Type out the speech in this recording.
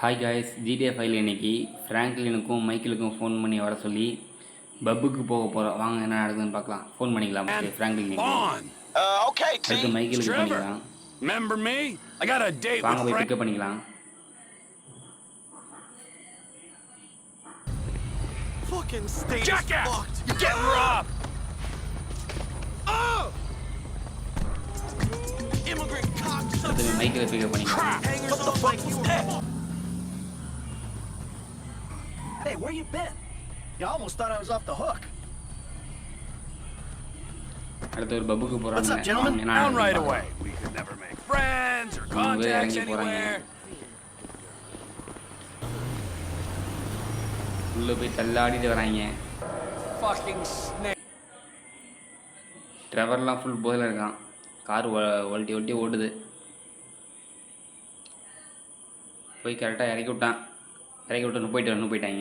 Hi guys, GTA file இன்னைக்கு ஃப்ராங்க்லினுக்கும் மைக்கிளுக்கும் phone பண்ணி வர சொல்லி பப்புக்கு போக போகிறோம். வாங்க என்ன நடக்குதுன்னு பார்க்கலாம். ஃபோன் பண்ணிக்கலாம் ஃப்ராங்க்லினுக்கு. அடுத்து மைக்கிளுக்கு பண்ணிக்கலாம். வாங்க போய் பிக்கப் பண்ணிக்கலாம். அடுத்து மைக்கிளை பிக்கப் பண்ணிக்கலாம். Hey, where you been? You almost thought I was off the hook. அடுத்து ஒரு பப்புக்கு போறாங்க. What's up, gentlemen? Down right away. We could never make friends or contacts anywhere. உள்ள போய் தள்ளாடிட்டு வராங்க. Fucking snake. டிரைவர்லாம் ஃபுல் போதில் இருக்கான். கார் ஒல்ட்டி ஒல்ட்டி ஓடுது. போய் கரெக்டாக இறக்கி விட்டான். போயிட்டாங்க.